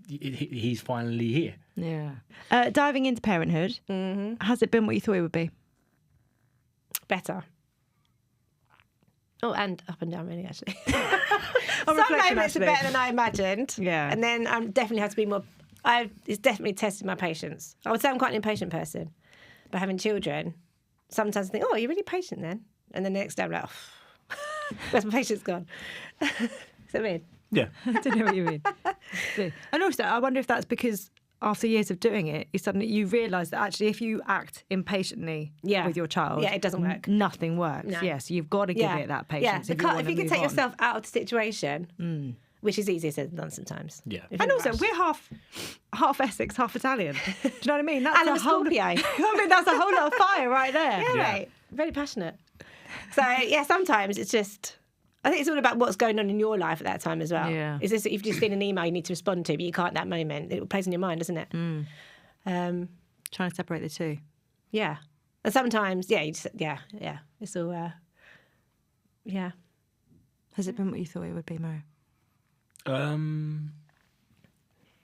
he's finally here. Yeah. Diving into parenthood, has it been what you thought it would be? Better. Oh, and up and down, really, actually. Some moments are better than I imagined. Yeah. And then I definitely have to be more... It's definitely tested my patience. I would say I'm quite an impatient person. But having children, sometimes I think, oh, you're really patient then. And then the next day I'm like, oh, where's my patience gone? Is that weird? Yeah. I don't know what you mean. And also, I wonder if that's because after years of doing it, you realise that actually if you act impatiently with your child... Yeah, it doesn't work. Nothing works. No. Yes, you've got to give it that patience. Yeah, if you can take yourself out of the situation, which is easier said than done sometimes. Yeah. And also, we're half Essex, half Italian. Do you know what I mean? That's a whole... that's a whole lot of fire right there. Yeah, right. Very passionate. So, yeah, sometimes it's just... I think it's all about what's going on in your life at that time as well. Yeah. It's just if you've just seen an email you need to respond to, but you can't at that moment. It plays in your mind, doesn't it? Trying to separate the two. Yeah. And sometimes, it's all, yeah. Has it been what you thought it would be, Mo?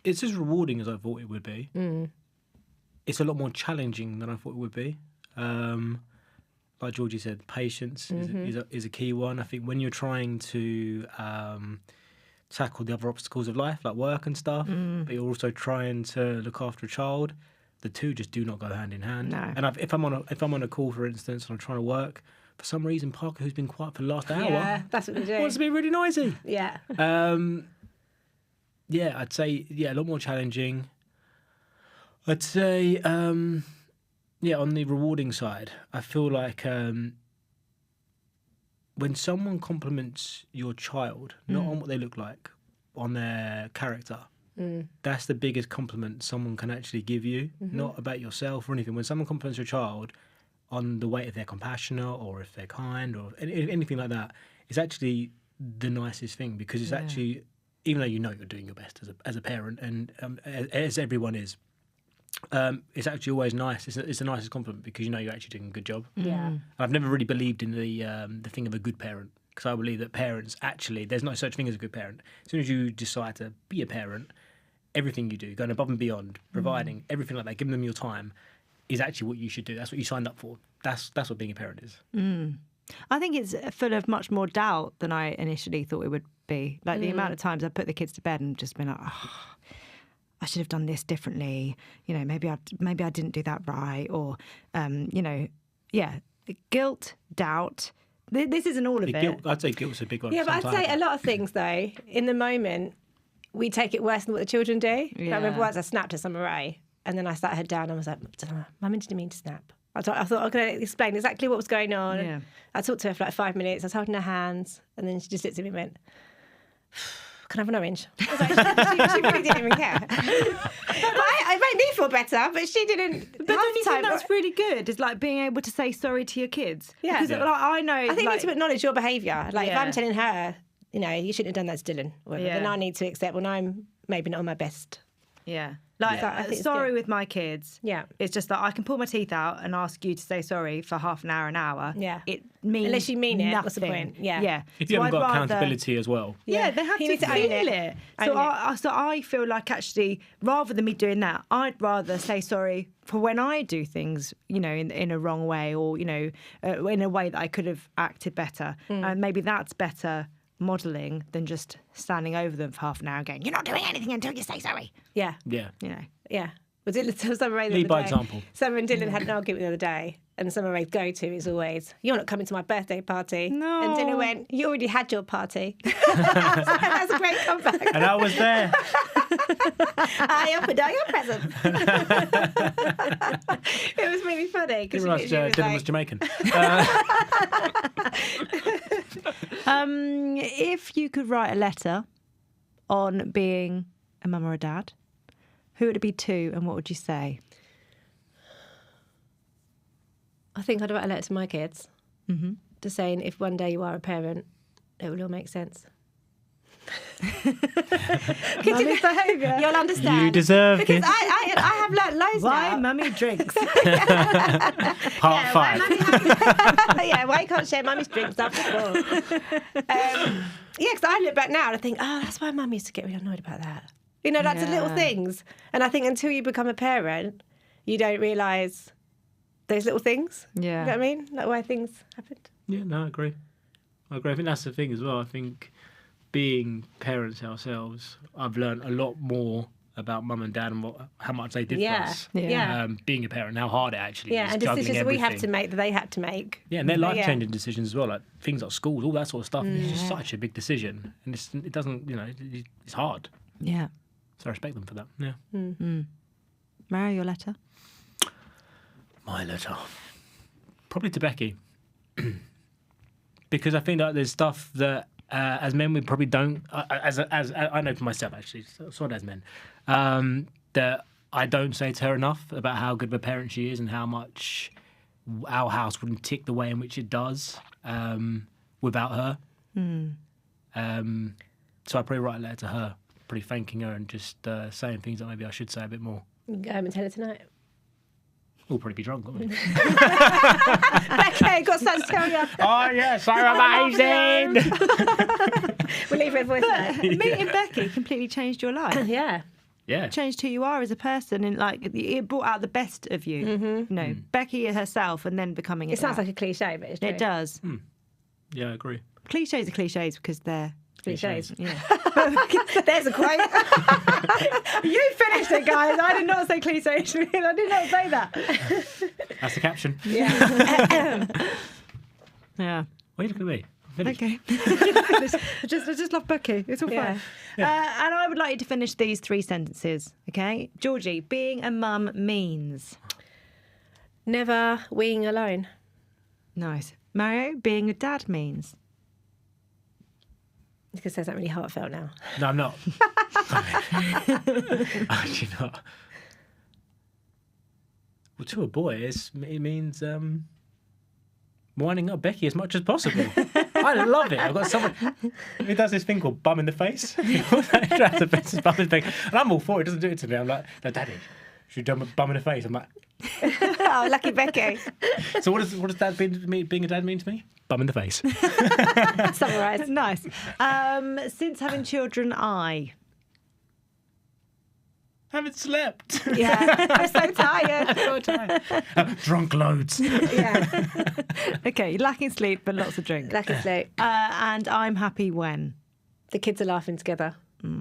It's as rewarding as I thought it would be. It's a lot more challenging than I thought it would be. Like Georgie said, patience is a key one. I think when you're trying to tackle the other obstacles of life, like work and stuff, but you're also trying to look after a child, the two just do not go hand in hand. No. And if I'm on a call, for instance, and I'm trying to work, for some reason, Parker, who's been quiet for the last hour, that's what they do. wants to be really noisy. Yeah. Yeah, I'd say a lot more challenging. I'd say on the rewarding side, I feel like when someone compliments your child, not on what they look like, on their character, that's the biggest compliment someone can actually give you, not about yourself or anything. When someone compliments your child on the way if they're compassionate or if they're kind or anything like that, it's actually the nicest thing, because it's actually, even though you know you're doing your best as a parent, and as everyone is, it's actually always nice. It's the nicest compliment, because you know you're actually doing a good job. Yeah. I've never really believed in the thing of a good parent, because I believe that parents actually, there's no such thing as a good parent. As soon as you decide to be a parent, everything you do, going above and beyond, providing everything like that, giving them your time, is actually what you should do. That's what you signed up for. That's what being a parent is. I think it's full of much more doubt than I initially thought it would be. Like the amount of times I put the kids to bed and just been like, I should have done this differently. You know, maybe I didn't do that right, or guilt, doubt. This isn't all of it. I'd say guilt's a big one. Yeah, but I'd say a lot of things though, in the moment, we take it worse than what the children do. Yeah. I remember once I snapped at Summer Rae, and then I sat her down and was like, Mum, didn't mean to snap. I thought I was going to explain exactly what was going on. Yeah. I talked to her for like 5 minutes. I was holding her hands, and then she just looked at me and went, can I have an orange? I was like, she really didn't even care. It made me feel better, but she didn't. But don't you think that's really good? It's like being able to say sorry to your kids. Yeah. Because like, I know. I think you need to acknowledge your behaviour. Like if I'm telling her, you know, you shouldn't have done that to Dylan, then I need to accept when I'm maybe not on my best. Yeah. Like, sorry with my kids. Yeah. It's just that I can pull my teeth out and ask you to say sorry for half an hour. Yeah. It means unless you mean it, nothing. what's the point? Yeah. Yeah. If you haven't got accountability as well. Yeah, they have to feel it. So I feel like actually, rather than me doing that, I'd rather say sorry for when I do things, you know, in a wrong way, or, you know, in a way that I could have acted better. And maybe that's better modelling than just standing over them for half an hour going, you're not doing anything until you say sorry. Yeah. Yeah. You know. Yeah. Was it Summer Rae the Lead other by day? example. Summer and Dylan had an argument the other day, and Summer Rae's go-to is always, you're not coming to my birthday party. No. And Dylan went, you already had your party. That's a great comeback. And I was there. I opened all your presents. It was really funny. Dylan was Jamaican. If you could write a letter on being a mum or a dad, who would it be to, and what would you say? I think I'd write a letter to my kids, just saying, if one day you are a parent, it will all make sense. Mummy's behaviour. You'll understand. You deserve because it. I have learnt loads Why now. mummy drinks. Part 5. Why you can't share mummy's drinks after school? Because I look back now and I think, that's why mum used to get really annoyed about that. You know, that's the little things. And I think until you become a parent, you don't realise those little things. Yeah. You know what I mean? Like why things happened. Yeah, no, I agree. I think that's the thing as well. I think being parents ourselves, I've learned a lot more about mum and dad and how much they did for us. Yeah. Being a parent, and how hard it actually is. Yeah, and decisions that we have to make, that they had to make. Yeah, and they're life-changing decisions as well, like things like schools, all that sort of stuff. It's just such a big decision, and it doesn't, you know, it's hard. Yeah. So I respect them for that. Yeah. Mary, your letter? My letter, probably to Becky, because I think that there's stuff that as men we probably don't. As I know for myself actually, so as men, that I don't say to her enough about how good of a parent she is and how much our house wouldn't tick the way in which it does without her. So I probably write a letter to her, probably thanking her and just saying things that maybe I should say a bit more. Go home and tell her tonight. We'll probably be drunk, won't we? Becky, got something to tell you. Oh yes, I'm amazing. We'll leave her a voice note. Meeting Becky completely changed your life. Yeah. Changed who you are as a person, and like it brought out the best of you. You know, Becky herself, and then becoming. It sounds like a cliche, but it's true. It does. Yeah, I agree. Cliches are cliches because they're cliches. Yeah. There's a quote. You finished it, guys. I did not say cliche. I did not say that. That's the caption. Yeah. Yeah. Why you look at me? Okay. I just love Becky. It's all fine. And I would like you to finish these 3 sentences. Okay, Georgie. Being a mum means Never weeing alone. nice. Mario. Being a dad means Because that's not really heartfelt now. No, I'm not. Actually not. Well, to a boy, it means winding up Becky as much as possible. I love it. I've got someone who does this thing called bum in the face. Bum in the face. And I'm all for it. It doesn't do it to me. I'm like, no, Daddy, should you do bum in the face? I'm like, Oh, lucky Becky. so what does dad being a dad mean to me? Bum in the face. Summarise. nice. Since having children, I Haven't slept. Yeah. I'm so tired. Drunk loads. Yeah. okay. Lacking sleep, but lots of drink. Lucky sleep. And I'm happy when The kids are laughing together.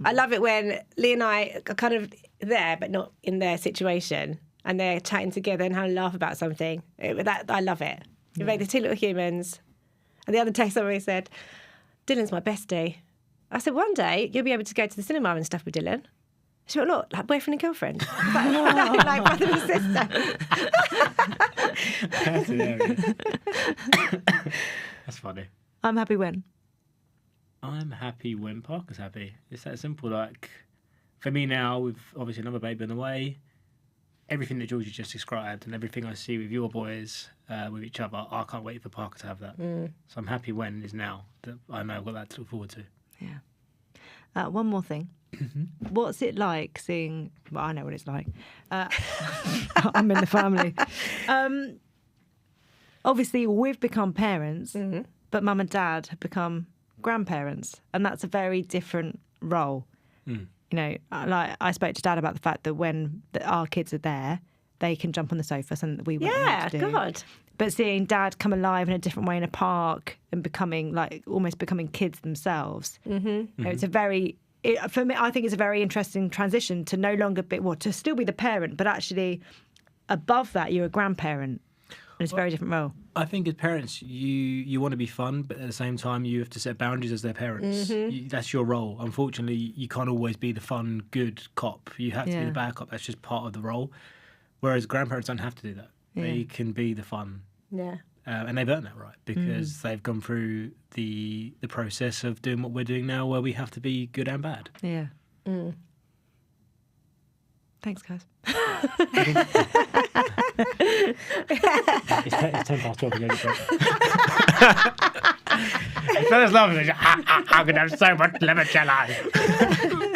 I love it when Lee and I are kind of there, but not in their situation, and they're chatting together and having a laugh about something. I love it. You make the 2 little humans. And the other day somebody said, Dylan's my bestie. I said, one day you'll be able to go to the cinema and stuff with Dylan. She went, look, like boyfriend and girlfriend. like brother and sister. That's hilarious. That's funny. I'm happy when I'm happy when Parker's happy. It's that simple. Like, for me now, with obviously another baby on the way, everything that Georgie just described and everything I see with your boys, with each other, I can't wait for Parker to have that. So I'm happy when is now. That I know I've got that to look forward to. Yeah. One more thing. What's it like seeing... Well, I know what it's like. I'm in the family. Obviously, we've become parents, but mum and dad have become grandparents, and that's a very different role. You know, like I spoke to Dad about the fact that when our kids are there, they can jump on the sofa, something that we wouldn't want to do. God. But seeing Dad come alive in a different way in a park and becoming almost becoming kids themselves, you know, it's a very... for me, I think it's a very interesting transition to no longer be, to still be the parent, but actually above that, you're a grandparent. And it's a very different role. I think as parents, you want to be fun, but at the same time, you have to set boundaries as their parents. That's your role. Unfortunately, you can't always be the fun, good cop. You have to be the bad cop. That's just part of the role. Whereas grandparents don't have to do that. They can be the fun. Yeah. And they've earned that right because they've gone through the process of doing what we're doing now, where we have to be good and bad. Yeah. Thanks, guys. It's 10 past 12 again. Fellas laughing. I'm going to have so much limoncello.